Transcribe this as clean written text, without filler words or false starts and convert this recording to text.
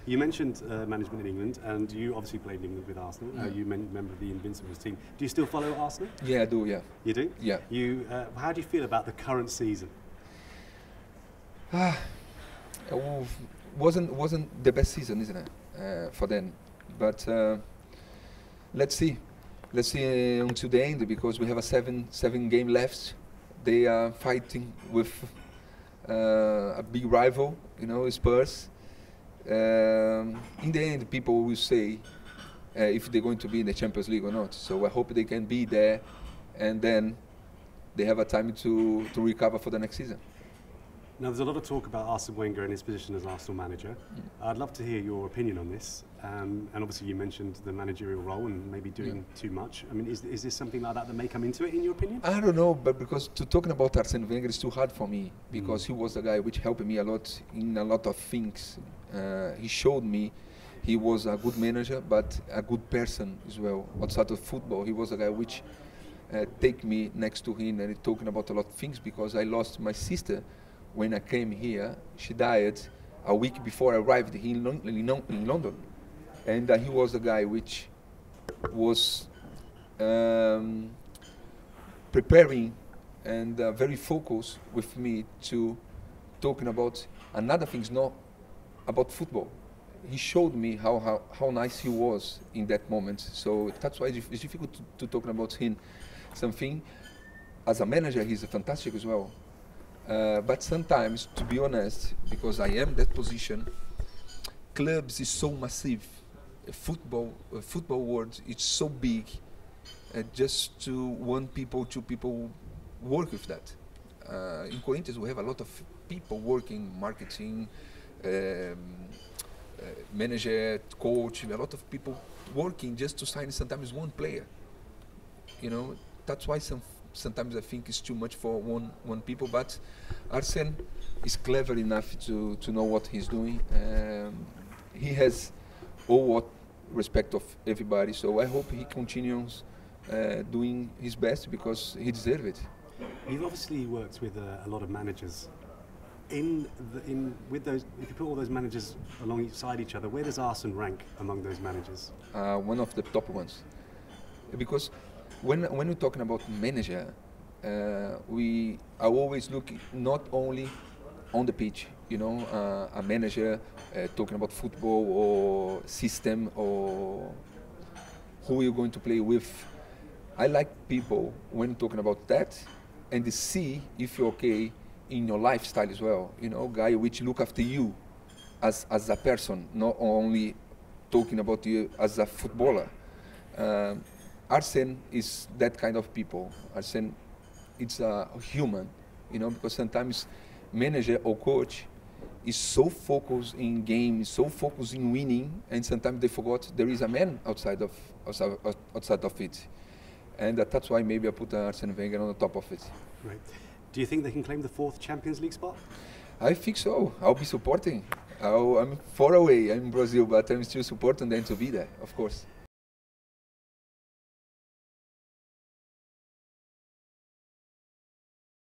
You mentioned management in England, and you obviously played in England with Arsenal. You member of the Invincibles team. Do you still follow Arsenal? Yeah, I do. Yeah. You do? Yeah. How do you feel about the current season? Wasn't the best season, isn't it, for them? But let's see until the end, because we have a seven game left. They are fighting with a big rival, Spurs. In the end, people will say if they're going to be in the Champions League or not. So I hope they can be there, and then they have a time to recover for the next season. Now, there's a lot of talk about Arsene Wenger and his position as Arsenal manager. I'd love to hear your opinion on this. And obviously, you mentioned the managerial role and maybe doing too much. I mean, is this something like that may come into it, in your opinion? I don't know, but because talking about Arsene Wenger is too hard for me, because he was the guy which helped me a lot in a lot of things. He showed me he was a good manager, but a good person as well. Outside of football, he was a guy which take me next to him and talking about a lot of things, because I lost my sister when I came here. She died a week before I arrived here in London. And he was a guy which was preparing and very focused with me to talking about another things, not about football. He showed me how nice he was in that moment. So that's why it's difficult to talk about him. Something as a manager, he's fantastic as well. But sometimes, to be honest, because I am that position, clubs is so massive. Football world, it's so big. Just to one people, two people work with that. In Corinthians, we have a lot of people working, marketing, manager, coach, a lot of people working just to sign sometimes one player. That's why sometimes I think it's too much for one people, but Arsene is clever enough to know what he's doing. He has all respect of everybody, so I hope he continues doing his best, because he deserves it. You've obviously worked with a lot of managers. With those, if you put all those managers alongside each other, where does Arsene rank among those managers? One of the top ones, because when we're talking about manager, we are always looking not only on the pitch, a manager talking about football or system or who you're going to play with. I like people when talking about that, and to see if you're okay in your lifestyle as well. Guy which look after you as a person, not only talking about you as a footballer. Arsene is that kind of people. Arsene, it's a human, because sometimes manager or coach is so focused in games, so focused in winning, and sometimes they forgot there is a man outside of it. And that's why maybe I put Arsene Wenger on the top of it. Right. Do you think they can claim the 4th Champions League spot? I think so. I'll be supporting. I'm far away. I'm in Brazil, but I'm still supporting them to be there, of course.